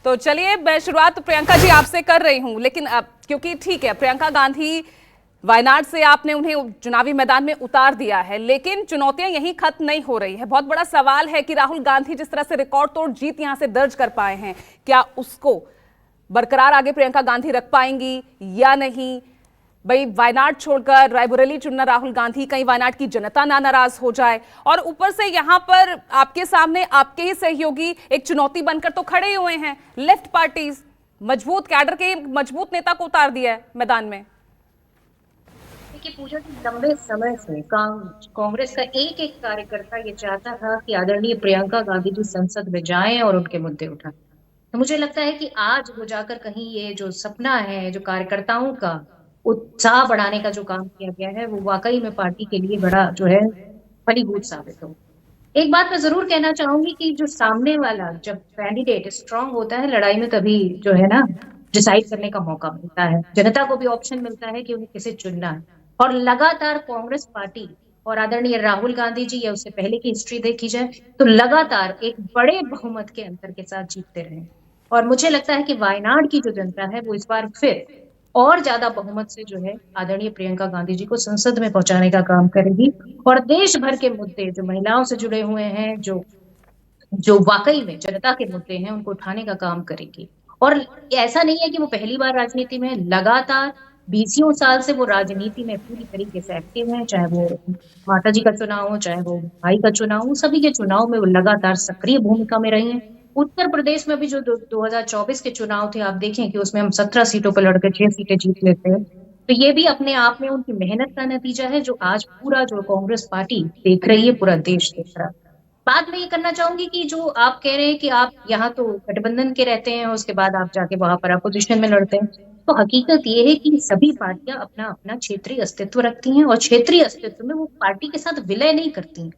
तो चलिए मैं शुरुआत प्रियंका जी आपसे कर रही हूं, लेकिन अब क्योंकि ठीक है प्रियंका गांधी वायनाड से आपने उन्हें चुनावी मैदान में उतार दिया है, लेकिन चुनौतियां यहीं खत्म नहीं हो रही है। बहुत बड़ा सवाल है कि राहुल गांधी जिस तरह से रिकॉर्ड तोड़ जीत यहां से दर्ज कर पाए हैं, क्या उसको बरकरार आगे प्रियंका गांधी रख पाएंगी या नहीं। भाई वायनाड छोड़कर रायबरेली चुनना राहुल गांधी, कहीं वायनाड की जनता ना नाराज हो जाए, और ऊपर से यहां पर आपके सामने आपके ही सहयोगी एक चुनौती बनकर तो खड़े हुए हैं। लेफ्ट पार्टीज मजबूत कैडर के मजबूत नेता को उतार दिया है मैदान में। देखिए पूजा जी, लंबे समय से कांग्रेस का एक एक कार्यकर्ता ये चाहता था कि आदरणीय प्रियंका गांधी जी संसद में जाएं और उनके मुद्दे उठाएं। तो मुझे लगता है कि आज वो जाकर कहीं ये जो सपना है, जो कार्यकर्ताओं का उत्साह बढ़ाने का जो काम किया गया है, वो वाकई में पार्टी के लिए बड़ा जो है फलीभूत साबित हो। एक बात मैं जरूर कहना चाहूंगी कि जो सामने वाला जब कैंडिडेट स्ट्रांग होता है लड़ाई में, तभी जो है ना डिसाइड करने का मौका मिलता है, जनता को भी ऑप्शन मिलता है कि उन्हें किसे चुनना है। और लगातार कांग्रेस पार्टी और आदरणीय राहुल गांधी जी, या उससे पहले की हिस्ट्री देखी जाए तो लगातार एक बड़े बहुमत के अंतर के साथ जीतते रहे। और मुझे लगता है कि वायनाड की जो जनता है वो इस बार फिर और ज्यादा बहुमत से जो है आदरणीय प्रियंका गांधी जी को संसद में पहुंचाने का काम करेगी। और देश भर के मुद्दे जो महिलाओं से जुड़े हुए हैं, जो जो वाकई में जनता के मुद्दे हैं, उनको उठाने का काम करेगी। और ऐसा नहीं है कि वो पहली बार राजनीति में, लगातार 20 साल से वो राजनीति में पूरी तरीके से एक्टिव है। चाहे वो माता जी का चुनाव हो, चाहे वो भाई का चुनाव हो, सभी के चुनाव में वो लगातार सक्रिय भूमिका में रही है। उत्तर प्रदेश में भी जो 2024 के चुनाव थे, आप देखें कि उसमें हम 17 सीटों पर लड़कर 6 सीटें जीत लेते हैं। तो ये भी अपने आप में उनकी मेहनत का नतीजा है, जो आज पूरा जो कांग्रेस पार्टी देख रही है, पूरा देश देख रहा है। बात मैं ये करना चाहूंगी कि जो आप कह रहे हैं कि आप यहाँ तो गठबंधन के रहते हैं और उसके बाद आप जाके वहां पर अपोजिशन में लड़ते हैं, तो हकीकत ये है कि सभी पार्टियां अपना अपना क्षेत्रीय अस्तित्व रखती हैं, और क्षेत्रीय अस्तित्व में वो पार्टी के साथ विलय नहीं करती हैं।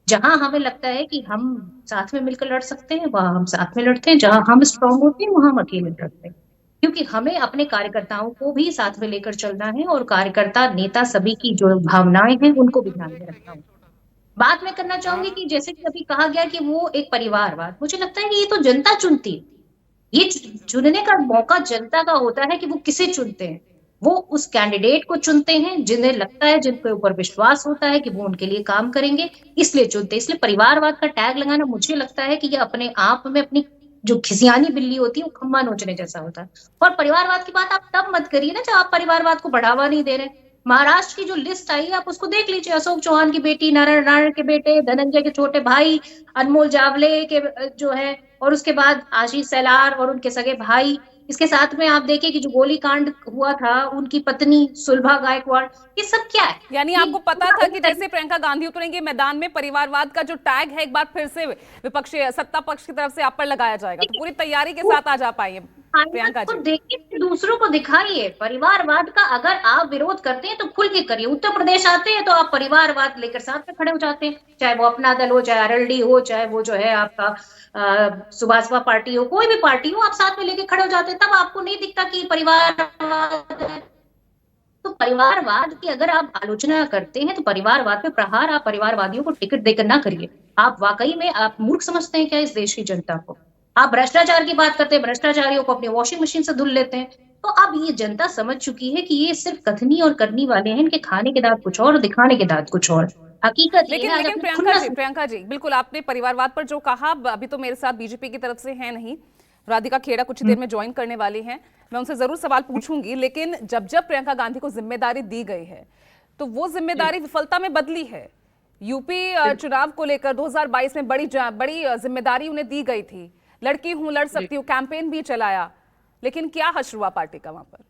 जहां हमें लगता है कि हम साथ में मिलकर लड़ सकते हैं, वहां हम साथ में लड़ते हैं। जहां हम स्ट्रांग होते हैं, वहां हम अकेले लड़ते हैं। क्योंकि हमें अपने कार्यकर्ताओं को भी साथ में लेकर चलना है, और कार्यकर्ता नेता सभी की जो भावनाएं हैं उनको भी ध्यान में रखना होगा। बात मैं करना चाहूंगी कि जैसे कि अभी कहा गया कि वो एक परिवारवाद, मुझे लगता है कि ये तो जनता चुनती है। ये चुनने का मौका जनता का होता है कि वो किसे चुनते हैं। वो उस कैंडिडेट को चुनते हैं जिन्हें लगता है, जिनके ऊपर विश्वास होता है कि वो उनके लिए काम करेंगे, इसलिए चुनते हैं। इसलिए परिवारवाद का टैग लगाना, मुझे लगता है कि ये अपने आप में अपनी जो खिसियानी बिल्ली होती है वो खम्मा नोचने जैसा होता है। और परिवारवाद की बात आप तब मत करिए ना जब आप परिवारवाद को बढ़ावा नहीं दे रहे। महाराष्ट्र की जो लिस्ट आई है आप उसको देख लीजिए। अशोक चौहान की बेटी, नारायण नारायण के बेटे, धनंजय के छोटे भाई, अनमोल जावले के जो है, और उसके बाद आशीष सेलार और उनके सगे भाई। इसके साथ में आप देखिए कि जो गोलीकांड हुआ था, उनकी पत्नी सुलभा गायकवाड़। ये सब क्या है? यानी ये आपको पता पूरा था एक कि तरीके जैसे प्रियंका गांधी उतरेंगे मैदान में, परिवारवाद का जो टैग है एक बार फिर से विपक्षी सत्ता पक्ष की तरफ से आप पर लगाया जाएगा, तो पूरी तैयारी के वो साथ आ जा पाइए खानदान प्रियंका को जी। देखिए, फिर दूसरों को दिखाइए। परिवारवाद का अगर आप विरोध करते हैं तो खुल के करिए। उत्तर प्रदेश आते हैं तो आप परिवारवाद लेकर साथ में खड़े हो जाते हैं, चाहे वो अपना दल हो, चाहे आरएलडी हो, चाहे वो जो है आपका सुभाषपा पार्टी हो, कोई भी पार्टी हो, आप साथ में लेके खड़े हो जाते हैं। तब आपको नहीं दिखता कि परिवारवाद है। तो परिवारवाद की अगर आप आलोचना करते हैं तो परिवारवाद पे प्रहार आप परिवारवादियों को टिकट देकर ना करिए। आप वाकई में आप मूर्ख समझते हैं क्या इस देश की जनता को? आप भ्रष्टाचार की बात करते हैं, भ्रष्टाचारियों को अपनी वॉशिंग मशीन से धुल लेते हैं। तो अब ये जनता समझ चुकी है कि ये सिर्फ कथनी और करनी वाले हैं, इनके खाने के दांत कुछ और, दिखाने के दांत कुछ और। हकीकत ये लेकिन है, आज लेकिन अपने खुन्नस प्रियंका जी बिल्कुल आपने परिवारवाद पर जो कहा, अभी तो मेरे साथ बीजेपी की तरफ से है नहीं, राधिका खेड़ा कुछ ही देर में ज्वाइन करने वाली हैं, मैं उनसे जरूर सवाल पूछूंगी। लेकिन जब जब प्रियंका गांधी को जिम्मेदारी दी गई है तो वो जिम्मेदारी विफलता में बदली है। यूपी चुनाव को लेकर 2022 में बड़ी बड़ी जिम्मेदारी उन्हें दी गई थी, लड़की हूं लड़ सकती हूँ कैंपेन भी चलाया, लेकिन क्या हश्र हुआ पार्टी का वहां पर।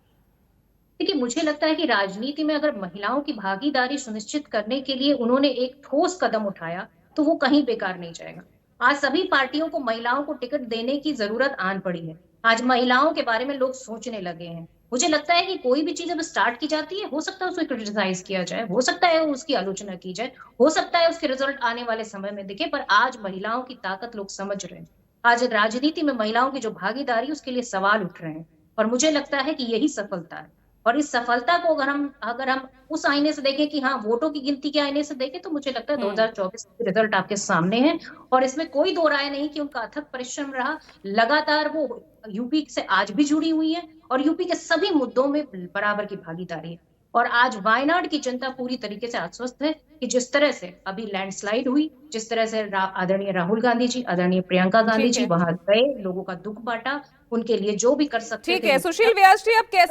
देखिए, मुझे लगता है कि राजनीति में अगर महिलाओं की भागीदारी सुनिश्चित करने के लिए उन्होंने एक ठोस कदम उठाया, तो वो कहीं बेकार नहीं जाएगा। आज सभी पार्टियों को महिलाओं को टिकट देने की जरूरत आन पड़ी है। आज महिलाओं के बारे में लोग सोचने लगे हैं। मुझे लगता है कि कोई भी चीज जब स्टार्ट की जाती है, हो सकता है उसको क्रिटिसाइज किया जाए, हो सकता है उसकी आलोचना की जाए, हो सकता है उसके रिजल्ट आने वाले समय में दिखे, पर आज महिलाओं की ताकत लोग समझ रहे हैं। आज राजनीति में महिलाओं की जो भागीदारी, उसके लिए सवाल उठ रहे हैं। और मुझे लगता है कि यही सफलता है। और इस सफलता को अगर हम उस आईने से देखें कि हाँ वोटों की गिनती के आईने से देखें, तो मुझे लगता है 2024 के रिजल्ट आपके सामने हैं। और इसमें कोई दो राय नहीं कि उनका अथक परिश्रम रहा। लगातार वो यूपी से आज भी जुड़ी हुई है और यूपी के सभी मुद्दों में बराबर की भागीदारी है। और आज वायनाड की जनता पूरी तरीके से आश्वस्त है कि जिस तरह से अभी लैंडस्लाइड हुई, जिस तरह से आदरणीय राहुल गांधी जी, आदरणीय प्रियंका गांधी ठीक जी है। वहां गए, लोगों का दुख बांटा, उनके लिए जो भी कर सकते ठीक थे है वो सुशील व्यास जी, अब कैसे